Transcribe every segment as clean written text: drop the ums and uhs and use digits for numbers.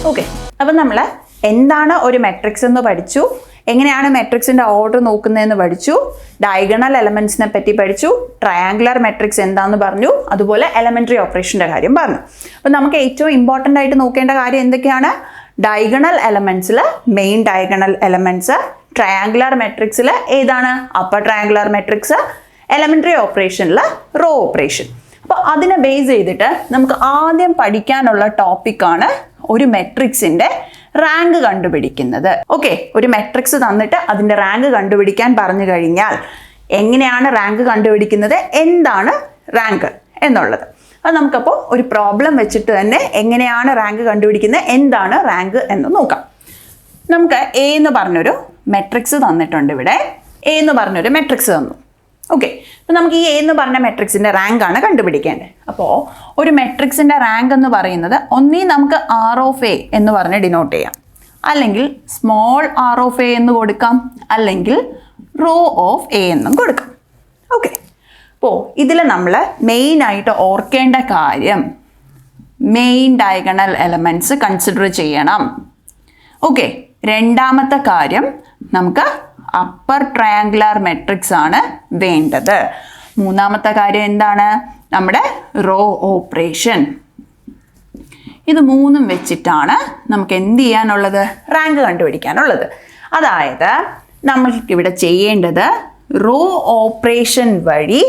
Okay, അപ്പം നമ്മൾ എന്താണ് ഒരു മെട്രിക്സ് എന്ന് പഠിച്ചു, എങ്ങനെയാണ് മെട്രിക്സിൻ്റെ ഓർഡർ നോക്കുന്നതെന്ന് പഠിച്ചു, ഡയഗണൽ എലമെൻസിനെ പറ്റി പഠിച്ചു, ട്രയാങ്കുലർ മെട്രിക്സ് എന്താണെന്ന് പറഞ്ഞു, അതുപോലെ എലമെൻ്ററി ഓപ്പറേഷൻ്റെ കാര്യം പറഞ്ഞു. അപ്പം നമുക്ക് ഏറ്റവും ഇമ്പോർട്ടൻ്റ് ആയിട്ട് നോക്കേണ്ട കാര്യം എന്തൊക്കെയാണ്? ഡയഗണൽ എലമെൻസിൽ മെയിൻ ഡയഗണൽ എലമെൻറ്റ്സ്, ട്രയാങ്കുലർ മെട്രിക്സിൽ ഏതാണ് അപ്പർ ട്രയാങ്കുലർ മെട്രിക്സ്, എലമെൻ്ററി ഓപ്പറേഷനിൽ റോ ഓപ്പറേഷൻ. അപ്പോൾ അതിനെ ബേസ് ചെയ്തിട്ട് നമുക്ക് ആദ്യം പഠിക്കാനുള്ള ടോപ്പിക്കാണ് ഒരു മെട്രിക്സിൻ്റെ റാങ്ക് കണ്ടുപിടിക്കുന്നത്. ഓക്കെ, ഒരു മെട്രിക്സ് തന്നിട്ട് അതിൻ്റെ റാങ്ക് കണ്ടുപിടിക്കാൻ പറഞ്ഞു കഴിഞ്ഞാൽ എങ്ങനെയാണ് റാങ്ക് കണ്ടുപിടിക്കുന്നത്, എന്താണ് റാങ്ക് എന്നുള്ളത്. അത് നമുക്കപ്പോൾ ഒരു പ്രോബ്ലം വെച്ചിട്ട് തന്നെ എങ്ങനെയാണ് റാങ്ക് കണ്ടുപിടിക്കുന്നത്, എന്താണ് റാങ്ക് എന്ന് നോക്കാം. നമുക്ക് എ എന്ന് പറഞ്ഞൊരു മെട്രിക്സ് തന്നിട്ടുണ്ട്. ഇവിടെ എ എന്ന് പറഞ്ഞൊരു മെട്രിക്സ് തന്നു. ഓക്കെ, അപ്പോൾ നമുക്ക് ഈ എ എന്ന് പറഞ്ഞ മെട്രിക്സിൻ്റെ റാങ്കാണ് കണ്ടുപിടിക്കേണ്ടത്. അപ്പോൾ ഒരു മെട്രിക്സിൻ്റെ റാങ്ക് എന്ന് പറയുന്നത് ഒന്നീ നമുക്ക് ആർ ഓഫ് എ എന്ന് പറഞ്ഞ് ഡിനോട്ട് ചെയ്യാം, അല്ലെങ്കിൽ സ്മോൾ ആർ ഓഫ് എ എന്ന് കൊടുക്കാം, അല്ലെങ്കിൽ റോ ഓഫ് എ എന്നും കൊടുക്കാം. ഓക്കെ, അപ്പോൾ ഇതിൽ നമ്മൾ മെയിനായിട്ട് ഓർക്കേണ്ട കാര്യം മെയിൻ ഡയഗണൽ എലമെൻറ്റ്സ് കൺസിഡർ ചെയ്യണം. ഓക്കെ, രണ്ടാമത്തെ കാര്യം നമുക്ക് അപ്പർ ട്രയാങ്കുലർ മെട്രിക്സ് ആണ് വേണ്ടത്. മൂന്നാമത്തെ കാര്യം എന്താണ്? നമ്മുടെ റോ ഓപ്പറേഷൻ. ഇത് മൂന്നും വെച്ചിട്ടാണ് നമുക്ക് എന്ത് ചെയ്യാനുള്ളത്, റാങ്ക് കണ്ടുപിടിക്കാനുള്ളത്. അതായത് നമ്മൾക്കിവിടെ ചെയ്യേണ്ടത് റോ ഓപ്പറേഷൻ വഴി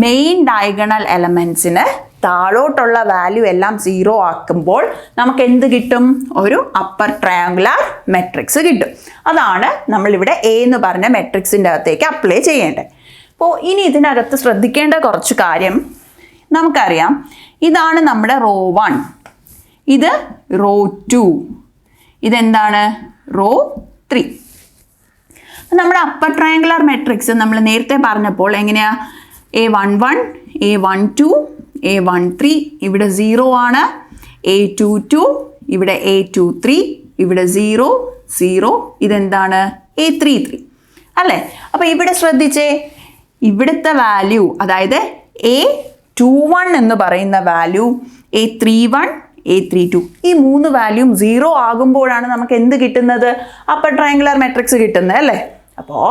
മെയിൻ ഡയഗണൽ എലമെൻറ്റ്സിന് താഴോട്ടുള്ള വാല്യൂ എല്ലാം 0 ആക്കുമ്പോൾ നമുക്ക് എന്ത് കിട്ടും? ഒരു അപ്പർ ട്രയാങ്കുലർ മെട്രിക്സ് കിട്ടും. അതാണ് നമ്മളിവിടെ എ എന്ന് പറഞ്ഞ മെട്രിക്സിൻ്റെ അകത്തേക്ക് അപ്ലൈ ചെയ്യേണ്ടത്. അപ്പോൾ ഇനി ഇതിനകത്ത് ശ്രദ്ധിക്കേണ്ട കുറച്ച് കാര്യം നമുക്കറിയാം. ഇതാണ് നമ്മുടെ റോ 1, ഇത് റോ 2, ഇതെന്താണ് റോ 3. നമ്മുടെ അപ്പർ ട്രയാങ്കുലർ മെട്രിക്സ് നമ്മൾ നേരത്തെ പറഞ്ഞപ്പോൾ എങ്ങനെയാ? A11, A12, A13 ഇവിടെ 0 ആണ്, A22 ഇവിടെ A23 ഇവിടെ 0, 0, ഇതെന്താണ് A33 അല്ലേ? അപ്പോൾ ഇവിടെ ശ്രദ്ധിച്ചേ, ഇവിടുത്തെ വാല്യൂ അതായത് A21 എന്ന് പറയുന്ന വാല്യൂ, A31, A32 ഈ 3 വാല്യൂം 0 ആകുമ്പോഴാണ് നമുക്ക് എന്ത് കിട്ടുന്നത്? അപ്പർ ട്രയാങ്കുലർ മെട്രിക്സ് കിട്ടുന്നത് അല്ലേ? അപ്പോൾ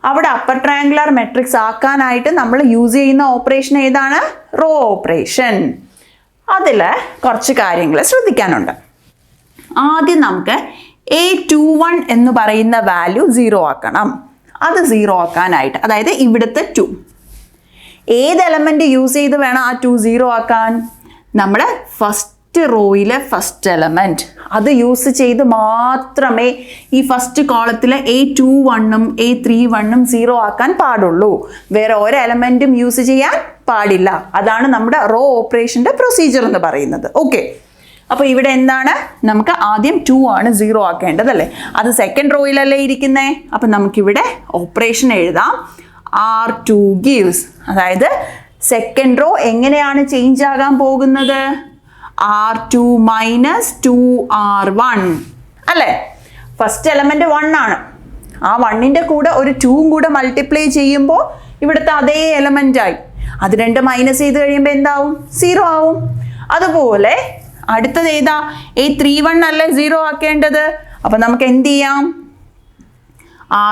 അവിടെ അപ്പർ ട്രയാങ്കുലർ മെട്രിക്സ് ആക്കാനായിട്ട് നമ്മൾ യൂസ് ചെയ്യുന്ന ഓപ്പറേഷൻ ഏതാണ്? Row operation. അതിൽ കുറച്ച് കാര്യങ്ങൾ ശ്രദ്ധിക്കാനുണ്ട്. ആദ്യം നമുക്ക് A21 എന്ന് പറയുന്ന വാല്യൂ 0 ആക്കണം. അത് 0 ആക്കാനായിട്ട്, അതായത് ഇവിടുത്തെ 2 ഏത് എലമെൻറ്റ് യൂസ് ചെയ്ത് വേണം ആ 2 0 ആക്കാൻ? നമ്മുടെ ഫസ്റ്റ് റോയിലെ ഫസ്റ്റ് എലമെൻറ്റ് അത് യൂസ് ചെയ്ത് മാത്രമേ ഈ ഫസ്റ്റ് കോളത്തിലെ A21ഉം A31ഉം 0 ആക്കാൻ പാടുള്ളൂ. വേറെ ഒരു എലമെൻറ്റും യൂസ് ചെയ്യാൻ പാടില്ല. അതാണ് നമ്മുടെ റോ ഓപ്പറേഷൻ്റെ പ്രൊസീജിയർ എന്ന് പറയുന്നത്. ഓക്കെ, അപ്പോൾ ഇവിടെ എന്താണ്? നമുക്ക് ആദ്യം 2 ആണ് 0 ആക്കേണ്ടതല്ലേ? അത് സെക്കൻഡ് റോയിലല്ലേ ഇരിക്കുന്നേ. അപ്പം നമുക്കിവിടെ ഓപ്പറേഷൻ എഴുതാം. R2 gives, അതായത് സെക്കൻഡ് റോ എങ്ങനെയാണ് ചേഞ്ച് ആകാൻ പോകുന്നത്? R2 minus 2R1 അല്ലേ? ഫസ്റ്റ് എലമെൻറ്റ് 1 ആണ്. ആ 1ൻ്റെ കൂടെ ഒരു 2ഉം കൂടെ മൾട്ടിപ്ലൈ ചെയ്യുമ്പോൾ ഇവിടുത്തെ അതേ എലമെൻ്റായി. അത് 2 മൈനസ് ചെയ്ത് കഴിയുമ്പോൾ എന്താവും? 0 ആവും. അതുപോലെ അടുത്തത് ഏതാ? A31 അല്ലേ 0 ആക്കേണ്ടത്. അപ്പം നമുക്ക് എന്ത് ചെയ്യാം?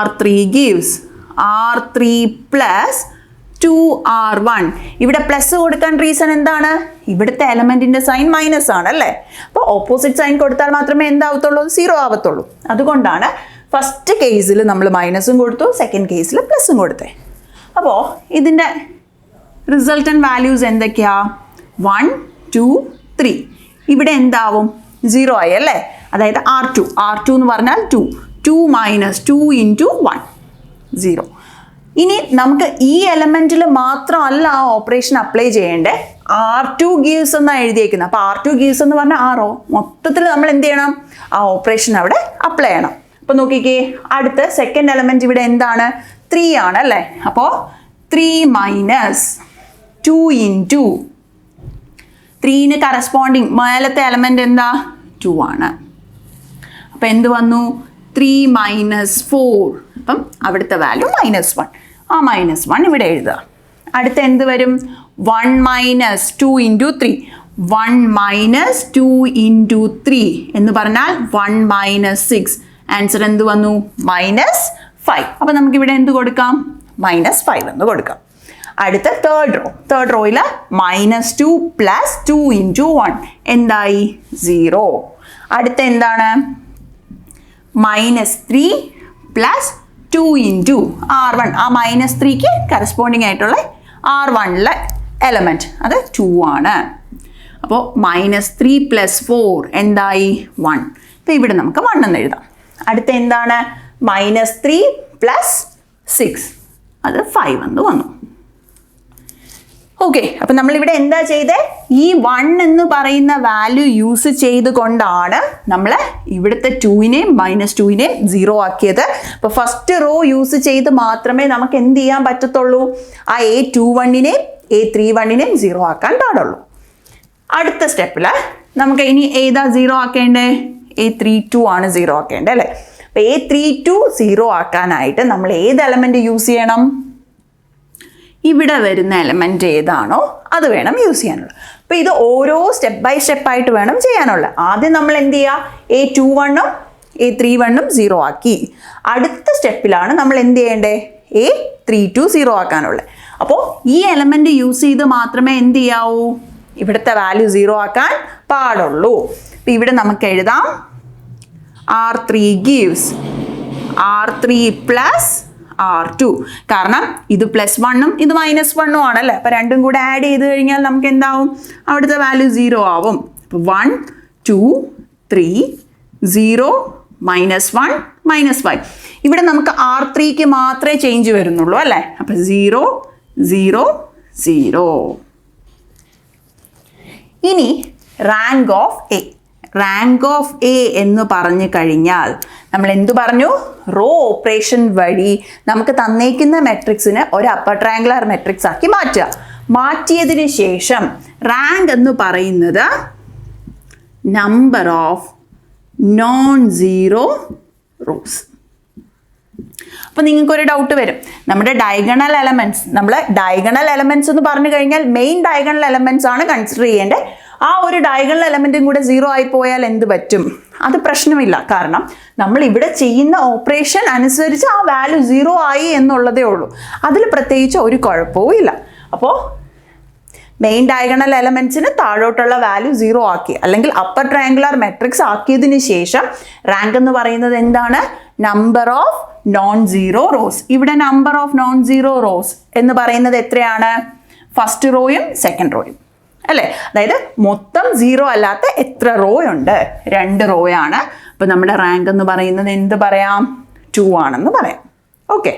R3 gives R3 plus 2R1. ഇവിടെ പ്ലസ് കൊടുക്കാൻ റീസൺ എന്താണ്? ഇവിടുത്തെ എലമെൻറ്റിൻ്റെ സൈൻ മൈനസ് ആണ് അല്ലേ? അപ്പോൾ ഓപ്പോസിറ്റ് സൈൻ കൊടുത്താൽ മാത്രമേ എന്താവത്തുള്ളൂ? 0 ആവത്തുള്ളൂ. അതുകൊണ്ടാണ് ഫസ്റ്റ് കേസിൽ നമ്മൾ മൈനസും കൊടുത്തു, സെക്കൻഡ് കേസിൽ പ്ലസും കൊടുത്തേ. അപ്പോൾ ഇതിൻ്റെ റിസൾട്ടൻറ്റ് വാല്യൂസ് എന്തൊക്കെയാ? 1, 2, 3. ഇവിടെ എന്താവും? 0 ആയി അല്ലേ? അതായത് R2 എന്ന് പറഞ്ഞാൽ 2 മൈനസ് 2 ഇൻറ്റു 1 0. ഇനി നമുക്ക് ഈ എലമെൻറ്റിൽ മാത്രമല്ല ആ ഓപ്പറേഷൻ അപ്ലൈ ചെയ്യേണ്ടത്. R2 gives എന്നാണ് എഴുതിയേക്കുന്നത്. അപ്പോൾ R2 gives എന്ന് പറഞ്ഞാൽ ആ റോ മൊത്തത്തിൽ നമ്മൾ എന്ത് ചെയ്യണം? ആ ഓപ്പറേഷൻ അവിടെ അപ്ലൈ ചെയ്യണം. അപ്പോൾ നോക്കിക്കേ, അടുത്ത സെക്കൻഡ് എലമെൻറ്റ് ഇവിടെ എന്താണ്? 3 ആണ് അല്ലേ? അപ്പോൾ 3 മൈനസ് 2 ഇൻറ്റു 3ന് കറസ്പോണ്ടിങ് മേലത്തെ എലമെൻറ്റ് എന്താ? 2 ആണ്. അപ്പം എന്ത് വന്നു? 3 മൈനസ് 4. അപ്പം അവിടുത്തെ വാല്യൂ -1. ആ -1 ഇവിടെ എഴുതുക. അടുത്ത എന്ത് വരും? 1 minus 2 into 3. 1 മൈനസ് 2 ഇൻറ്റു 3 എന്ന് പറഞ്ഞാൽ 1 മൈനസ് 6. ആൻസർ എന്ത് വന്നു? -5. അപ്പം നമുക്കിവിടെ എന്ത് കൊടുക്കാം? -5 എന്ന് കൊടുക്കാം. അടുത്ത തേർഡ് റോയിൽ -2 പ്ലസ് 2 ഇൻറ്റു 1 എന്തായി? 0. അടുത്ത എന്താണ്? -3 പ്ലസ് 2 ഇൻറ്റു R1. ആ -3ക്ക് കറസ്പോണ്ടിങ് ആയിട്ടുള്ള R1ലെ എലമെൻറ്റ് അത് 2 ആണ്. അപ്പോൾ -3 പ്ലസ് 4 എന്തായി? 1. അപ്പോൾ ഇവിടെ നമുക്ക് 1 എന്ന് എഴുതാം. അടുത്ത എന്താണ്? -3 പ്ലസ് 6 അത് 5 എന്ന് വന്നു. ഓക്കെ, അപ്പം നമ്മളിവിടെ എന്താ ചെയ്തേ? ഈ 1 എന്ന് പറയുന്ന വാല്യൂ യൂസ് ചെയ്തുകൊണ്ടാണ് നമ്മൾ ഇവിടുത്തെ 2നെയും -2നെയും 0 ആക്കിയത്. അപ്പോൾ ഫസ്റ്റ് റോ യൂസ് ചെയ്ത് മാത്രമേ നമുക്ക് എന്ത് ചെയ്യാൻ പറ്റത്തുള്ളൂ? ആ A21നെയും A31നെയും 0 ആക്കാൻ പാടുള്ളൂ. അടുത്ത സ്റ്റെപ്പിൽ നമുക്ക് ഇനി ഏതാ 0 ആക്കേണ്ടേ? A32 ആണ് 0 ആക്കേണ്ടത് അല്ലേ? അപ്പോൾ A32 0 ആക്കാനായിട്ട് നമ്മൾ ഏത് എലമെൻറ്റ് യൂസ് ചെയ്യണം? ഇവിടെ വരുന്ന എലമെൻറ്റ് ഏതാണോ അത് വേണം യൂസ് ചെയ്യാനുള്ളത്. അപ്പോൾ ഇത് ഓരോ സ്റ്റെപ്പ് ബൈ സ്റ്റെപ്പായിട്ട് വേണം ചെയ്യാനുള്ളത്. ആദ്യം നമ്മൾ എന്ത് ചെയ്യുക? A21ഉം A31ഉം 0 ആക്കി. അടുത്ത സ്റ്റെപ്പിലാണ് നമ്മൾ എന്ത് ചെയ്യേണ്ടത്? A32 0 ആക്കാനുള്ളത്. അപ്പോൾ ഈ എലമെൻറ്റ് യൂസ് ചെയ്ത് മാത്രമേ എന്ത് ചെയ്യാവൂ? ഇവിടുത്തെ വാല്യൂ 0 ആക്കാൻ പാടുള്ളൂ. അപ്പോൾ ഇവിടെ നമുക്ക് എഴുതാം R3 gives R3 plus R2. കാരണം ഇത് +1ഉം ഇത് -1ഉം ആണല്ലേ. അപ്പോൾ രണ്ടും കൂടെ ആഡ് ചെയ്ത് കഴിഞ്ഞാൽ നമുക്ക് എന്താവും? അവിടുത്തെ വാല്യൂ 0 ആവും. അപ്പോൾ 1 2 3 0 -1 -5. ഇവിടെ നമുക്ക് R3ക്ക് മാത്രമേ ചേഞ്ച് വരുന്നുള്ളൂ അല്ലേ. അപ്പോൾ 0 0 0. ഇനി റാങ്ക് ഓഫ് എ എന്ന് പറഞ്ഞു കഴിഞ്ഞാൽ നമ്മൾ എന്തു പറഞ്ഞു? റോ ഓപ്പറേഷൻ വഴി നമുക്ക് തന്നേക്കുന്ന മെട്രിക്സിനെ ഒരു അപ്പർ ട്രയാങ്കുലർ മെട്രിക്സ് ആക്കി മാറ്റുക. മാറ്റിയതിന് ശേഷം റാങ്ക് എന്ന് പറയുന്നത് number of non zero rose. അപ്പോൾ നിങ്ങൾക്കൊരു ഡൗട്ട് വരും, നമ്മുടെ ഡയഗണൽ എലമെൻറ്റ്സ് എന്ന് പറഞ്ഞു കഴിഞ്ഞാൽ മെയിൻ ഡയഗണൽ എലമെൻറ്റ്സ് ആണ് കൺസിഡർ ചെയ്യേണ്ടത്. ആ ഒരു ഡയഗണൽ എലമെൻറ്റും കൂടെ 0 ആയി പോയാൽ എന്ത് പറ്റും? അത് പ്രശ്നമില്ല. കാരണം നമ്മൾ ഇവിടെ ചെയ്യുന്ന ഓപ്പറേഷൻ അനുസരിച്ച് ആ വാല്യൂ 0 ആയി എന്നുള്ളതേ ഉള്ളൂ. അതിൽ പ്രത്യേകിച്ച് ഒരു കുഴപ്പവും ഇല്ല. അപ്പോൾ മെയിൻ ഡയഗണൽ എലമെൻറ്റ്സിന് താഴോട്ടുള്ള വാല്യൂ 0 ആക്കി, അല്ലെങ്കിൽ അപ്പർ ട്രയാങ്കുലർ മെട്രിക്സ് ആക്കിയതിന് ശേഷം റാങ്ക് എന്ന് പറയുന്നത് എന്താണ്? Number of non zero rows. ഇവിടെ number of non zero rows എന്ന് പറയുന്നത് എത്രയാണ്? ഫസ്റ്റ് റോയും സെക്കൻഡ് റോയും അല്ലേ. അതായത് മൊത്തം 0 അല്ലാത്ത എത്ര റോ ഉണ്ട്? 2 റോയാണ്. അപ്പോൾ നമ്മുടെ റാങ്ക് എന്ന് പറയുന്നത് എന്ത് പറയാം? 2 ആണെന്ന് പറയാം. ഓക്കെ.